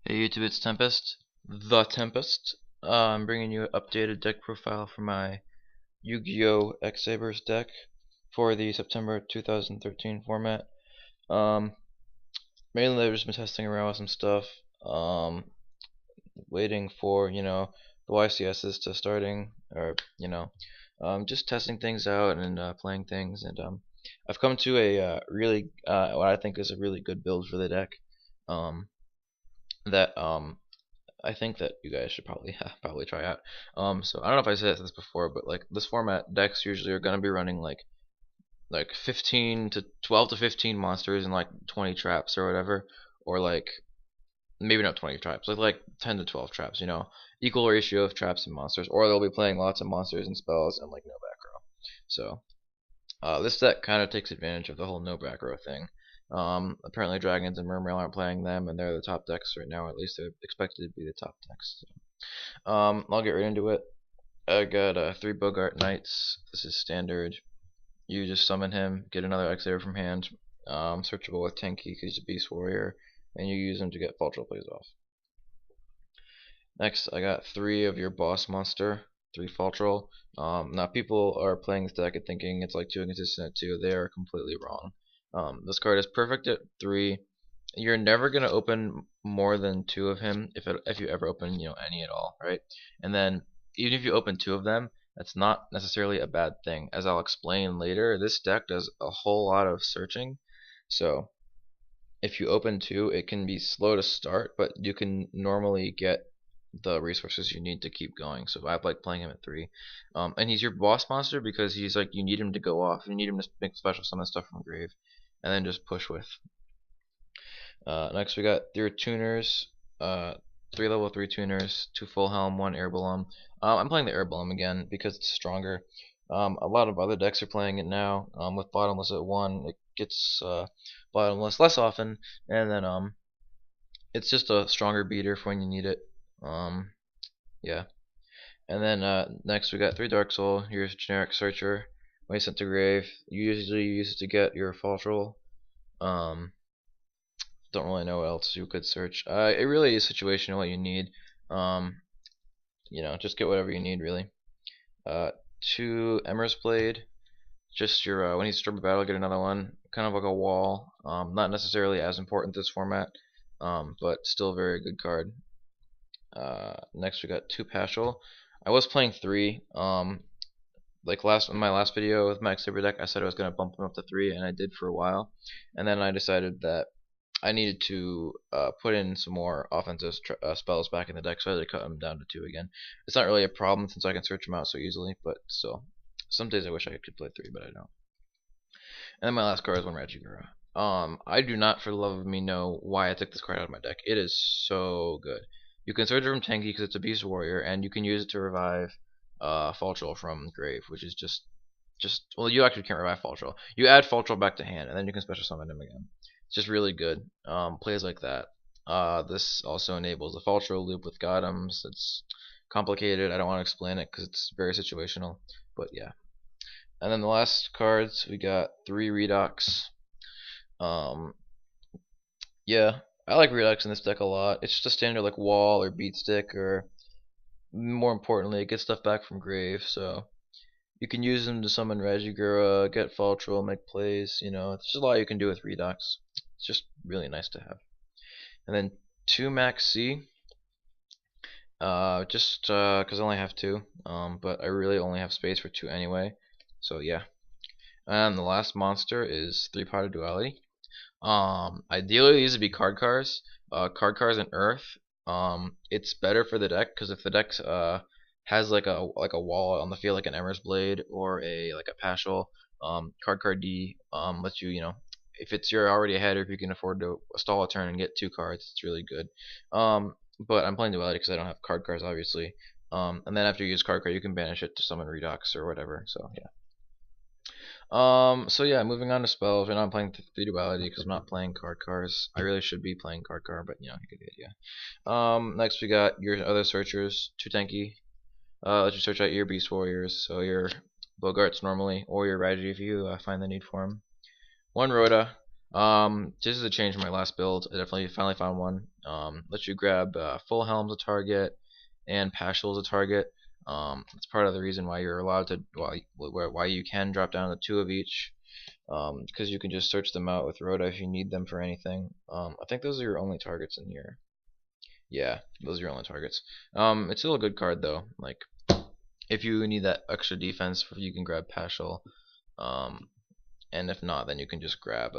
Hey YouTube, it's Tempest, the Tempest. I'm bringing you an updated deck profile for my Yu-Gi-Oh! X-Sabers deck for the September 2013 format. Um, Mainly I've just been testing around with some stuff, waiting for, the YCSs to starting, or, just testing things out and playing things. And I've come to a really, what I think is a really good build for the deck. Um, that I think that you guys should probably probably try out. So I don't know if I said this before, but like this format, decks usually are gonna be running like 15 to 12 to 15 monsters and like 20 traps or whatever, or like maybe not 20 traps, like 10 to 12 traps. Equal ratio of traps and monsters, or they'll be playing lots of monsters and spells and like no back row. So this deck kind of takes advantage of the whole no back row thing. Apparently Dragons and Mermail aren't playing them, and they're the top decks right now. At least they're expected to be the top decks. So, I'll get right into it. I got 3 Bogart Knights. This is standard. You just summon him, get another X-Saber from hand. Searchable with Tenki because he's a Beast Warrior, and you use him to get Faltral plays off. Next, I got 3 of your boss monster, 3 Faltral. Now, people are playing this deck and thinking it's like too inconsistent at 2. They are completely wrong. This card is perfect at 3. You're never gonna open more than 2 of him if you ever open any at all, right? And then even if you open 2 of them, that's not necessarily a bad thing. As I'll explain later, this deck does a whole lot of searching. So if you open 2, it can be slow to start, but you can normally get the resources you need to keep going. So I like playing him at 3. And he's your boss monster because he's like, you need him to go off. You need him to make special summon stuff from grave, and then just push with. Next we got 3 tuners, 3 level 3 tuners, 2 full helm, 1 air balloon. I'm playing the air balloon again because it's stronger. A lot of other decks are playing it now. With bottomless at 1, it gets bottomless less often, and then it's just a stronger beater for when you need it. Yeah. And then next we got 3 Dark Soul, your generic searcher. When you sent to grave, you usually use it to get your Faltral. Don't really know what else you could search. It really is situational what you need. Just get whatever you need really. 2 Emmer's Blade. Just your when you disturb a battle, get another one. Kind of like a wall. Not necessarily as important this format, but still a very good card. Next we got 2 Paschal. I was playing 3. Like in my last video with my X-Saber deck, I said I was gonna bump them up to 3, and I did for a while. And then I decided that I needed to put in some more offensive spells back in the deck, so I had to cut them down to 2 again. It's not really a problem since I can search them out so easily, but still, some days I wish I could play 3, but I don't. And then my last card is one Ragigura. I do not, for the love of me, know why I took this card out of my deck. It is so good. You can search it from Tenki because it's a Beast Warrior, and you can use it to revive Faltral from grave, which is just well, you actually can't revive Faltral. You add Faltral back to hand, and then you can special summon him again. It's just really good. Plays like that. This also enables the Faltral loop with Gotems. It's complicated. I don't want to explain it because it's very situational. But yeah. And then the last cards, we got 3 Redox. Yeah, I like Redox in this deck a lot. It's just a standard like wall or beat stick, or more importantly, it gets stuff back from grave. So you can use them to summon Ragigura, get Faltral, make plays. It's just a lot you can do with Redox. It's just really nice to have. And then 2 Max C. Just because I only have 2, but I really only have space for 2 anyway. So yeah. And the last monster is 3 Pot Duality. Ideally these would be card cars. Card cars and Earth. It's better for the deck because if the deck has like a wall on the field like an Emmer's Blade or a Paschal, card D lets you if you're already ahead or if you can afford to stall a turn and get 2 cards, it's really good. But I'm playing Duality because I don't have card cards obviously. And then after you use card card, you can banish it to summon Redox or whatever. So yeah. So yeah, moving on to spells. Right now I'm playing 3 Duality because I'm not playing card cars. I really should be playing card car, but you get the idea. Next we got your other searchers, 2 Tenki. Let you search out your Beast Warriors, so your Bogarts normally, or your Raji if you find the need for them. 1 Rhoda. This is a change from my last build. I definitely finally found one. Lets you grab full helm's a target and Paschal's a target. It's part of the reason why you're allowed to why you can drop down to 2 of each. Because you can just search them out with Rhoda if you need them for anything. I think those are your only targets in here. Yeah, those are your only targets. It's still a good card though. Like if you need that extra defense, you can grab Paschal. And if not, then you can just grab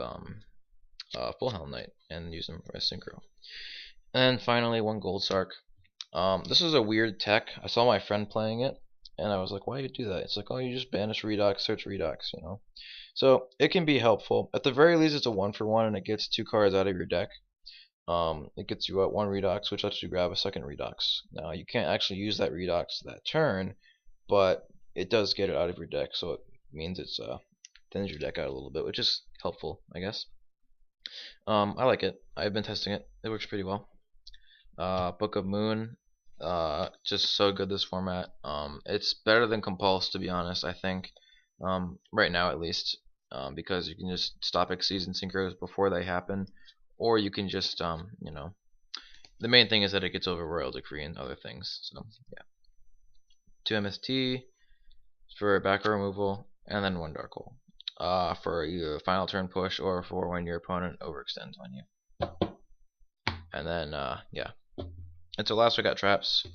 Full Helm Knight and use them for a synchro. And finally, one Gold Sark. This is a weird tech. I saw my friend playing it, and I was like, "Why do you do that?" It's like, "Oh, you just banish Redox, search Redox," you know. So it can be helpful. At the very least, it's a 1-for-1, and it gets 2 cards out of your deck. It gets you out 1 Redox, which lets you grab a second Redox. Now you can't actually use that Redox that turn, but it does get it out of your deck, so it means it's thins your deck out a little bit, which is helpful, I guess. I like it. I've been testing it. It works pretty well. Book of Moon, just so good this format. It's better than Compulse, to be honest. I think right now at least, because you can just stop Xyz and synchros before they happen, or you can just you know, the main thing is that it gets over Royal Decree and other things. So yeah, 2 MST for back row removal, and then 1 Dark Hole. For either final turn push or for when your opponent overextends on you. And then yeah. And so last we got traps.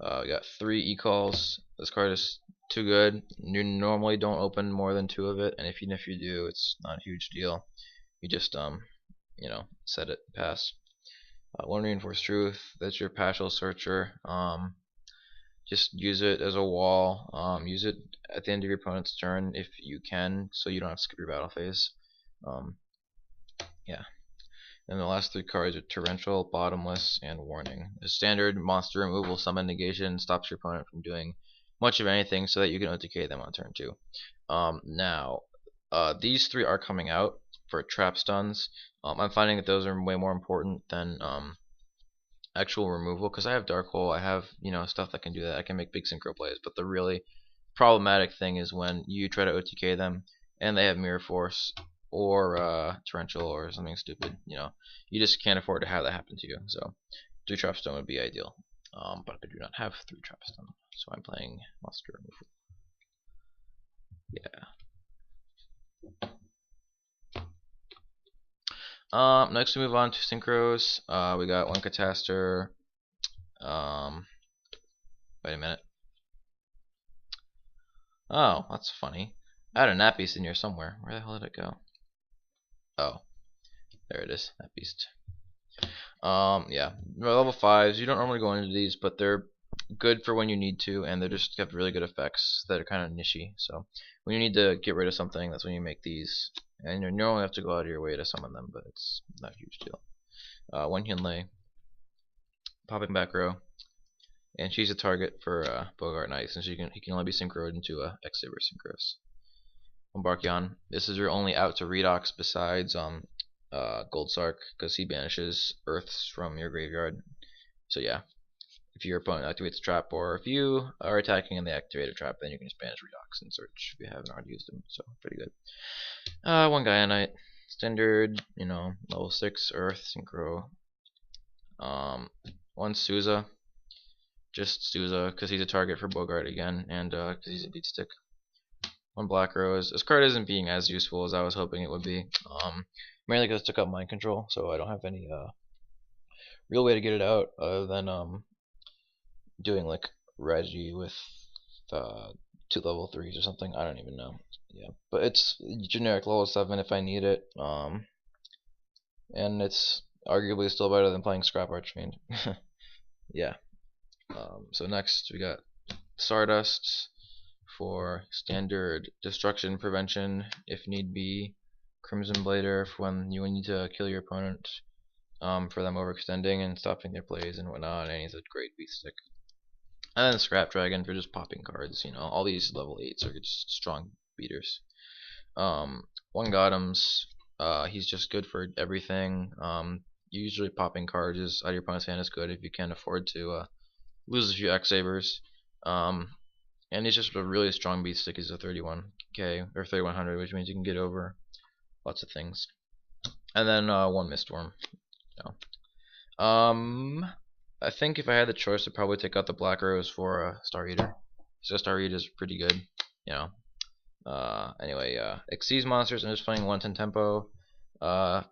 We got 3 e-calls. This card is too good. You normally don't open more than 2 of it, and even if you do, it's not a huge deal. You just you know, set it pass. 1 Reinforced Truth. That's your Paschal Searcher. Just use it as a wall. Use it at the end of your opponent's turn if you can, so you don't have to skip your battle phase. Yeah. And the last 3 cards are Torrential, Bottomless, and Warning. The standard monster removal summon negation stops your opponent from doing much of anything so that you can OTK them on turn 2. Now, these 3 are coming out for trap stuns. I'm finding that those are way more important than actual removal, because I have Dark Hole, I have, you know, stuff that can do that. I can make big synchro plays, but the really problematic thing is when you try to OTK them and they have Mirror Force or Torrential or something stupid. You know, you just can't afford to have that happen to you. So 3 Trapstone would be ideal, but I do not have 3 Trapstone, so I'm playing monster removal. Yeah. Next we move on to synchros. We got 1 Catastor. Wait a minute. Oh, that's funny. I had a Nat Beast in here somewhere. Where the hell did it go? Oh, there it is. Nat Beast. Yeah. Level 5s. You don't normally go into these, but they're good for when you need to, and they just have really good effects that are kind of nichey. So when you need to get rid of something, that's when you make these. And you normally have to go out of your way to summon them, but it's not a huge deal. 1 Hyunlei. Popping back row. And she's a target for Bogart Knight, since he can only be synchroed into X-Saber synchros. Barkion. This is your only out to Redox besides Gold Sark, because he banishes Earths from your graveyard. So yeah, if your opponent activates a trap, or if you are attacking and they activate a trap, then you can just banish Redox and search if you haven't already used them. So pretty good. 1 Gaia Knight. Standard, you know, level 6 Earth synchro. 1 Souza. Just Souza, because he's a target for Bogart again, and because he's a beat stick. 1 Black Rose. This card isn't being as useful as I was hoping it would be. Mainly because it took up mind control, so I don't have any real way to get it out other than doing like Regi with 2 level 3s or something. I don't even know. Yeah, but it's generic level 7 if I need it. And it's arguably still better than playing Scrap Archfiend. Yeah. So next we got Stardust for standard destruction prevention if need be. Crimson Blader for when you need to kill your opponent for them overextending and stopping their plays and whatnot, and he's a great beast stick. And then Scrap Dragon for just popping cards. You know, all these level 8s are just strong beaters. 1 Gotham's. He's just good for everything. Usually popping cards out of your opponent's hand is good if you can't afford to lose a few X-Sabers. And he's just a really strong beat stick. He's a 31k or 3100, which means you can get over lots of things. and then one Miststorm. No. I think if I had the choice, I'd probably take out the Black Rose for Star Eater. So Star Eater is pretty good, you know. Anyway, Xyz monsters. I'm just playing 110 tempo,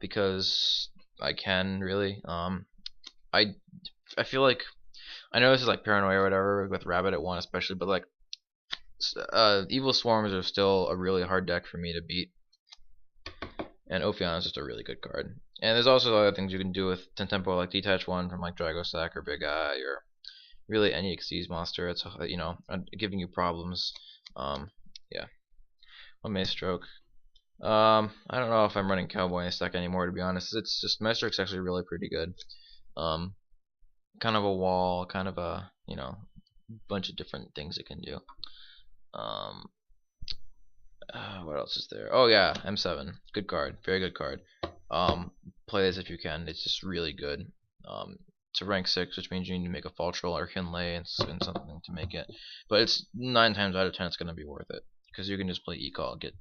because I can really. I I feel like I know this is like paranoia or whatever with Rabbit at 1 especially, but like Evil Swarms are still a really hard deck for me to beat, and Ophion is just a really good card. And there's also other things you can do with 10 tempo, like Detach 1 from like Dragosack or Big Eye or really any Xyz monster. It's giving you problems. Yeah. One Mace Stroke. I don't know if I'm running Cowboy in this deck anymore, to be honest. It's just Mace Stroke's actually really pretty good. Kind of a wall, kind of a bunch of different things it can do. What else is there? Oh yeah, M7, good card, very good card. Play this if you can. It's just really good. It's a rank 6, which means you need to make a false roll or Hinley and something to make it. But it's 9 times out of 10 it's gonna be worth it because you can just play E-Call, get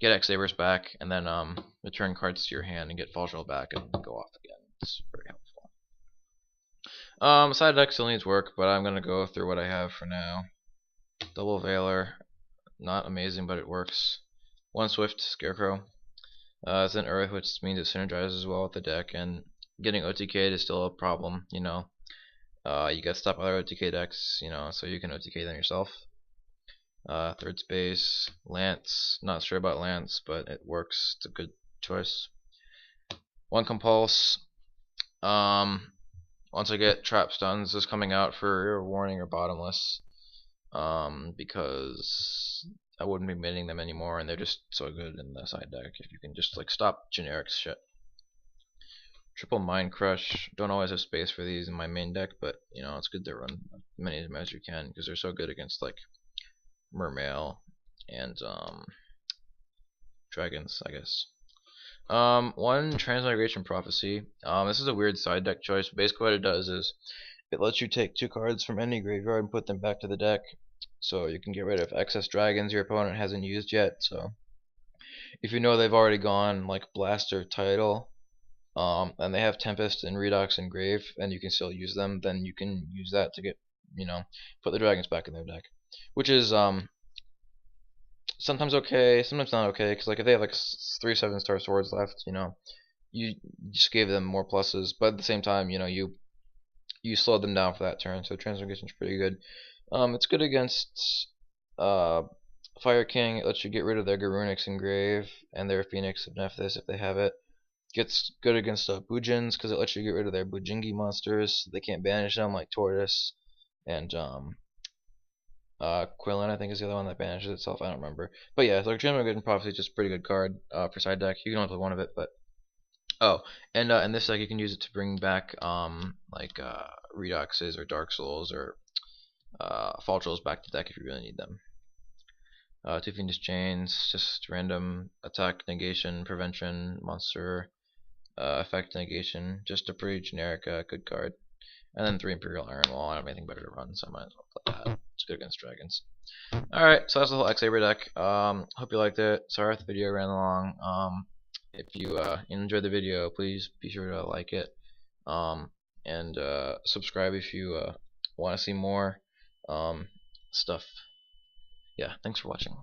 X-Sabers back, and then return cards to your hand and get false roll back and go off again. It's very helpful. Side deck still needs work, but I'm gonna go through what I have for now. Double Veiler, not amazing, but it works. One Swift Scarecrow. It's an Earth, which means it synergizes well with the deck, and getting OTK'd is still a problem. You gotta stop other OTK decks, so you can OTK them yourself. Third space, Lance. Not sure about Lance, but it works. It's a good choice. One Compulse. Once I get Trap Stuns, is coming out for Warning or Bottomless. Because I wouldn't be minting them anymore, and they're just so good in the side deck if you can just like stop generic shit. Triple Mind Crush. Don't always have space for these in my main deck, but it's good to run as many of them as you can because they're so good against like Mermail and dragons, I guess. One Transmigration Prophecy. This is a weird side deck choice. Basically, what it does is it lets you take 2 cards from any graveyard and put them back to the deck, so you can get rid of excess dragons your opponent hasn't used yet. So if you know they've already gone like Blast or Tidal, and they have Tempest and Redox and Grave, and you can still use them, then you can use that to get put the dragons back in their deck, which is sometimes okay, sometimes not okay, because like if they have like 3 7-star swords left, you just gave them more pluses, but at the same time, you slowed them down for that turn, so Transmigration is pretty good. It's good against Fire King. It lets you get rid of their Garunix and Grave and their Phoenix of Nephthys if they have it. Gets good against Bujins because it lets you get rid of their Bujingi monsters. They can't banish them like Tortoise and Quillen, I think, is the other one that banishes itself. I don't remember, but yeah, like Transmigration Prophecy is just a pretty good card for side deck. You can only play one of it, but and in this deck you can use it to bring back Redoxes or Dark Souls or Faltrolls back to deck if you really need them. 2 Fiendish Chains, just random attack negation, prevention, monster effect negation, just a pretty generic good card. And then 3 Imperial Iron Wall. I don't have anything better to run, so I might as well play that. It's good against dragons. Alright, so that's the whole X-Saber deck. Hope you liked it. Sorry if the video ran long. If you enjoyed the video, please be sure to like it. And subscribe if you want to see more stuff. Yeah, thanks for watching.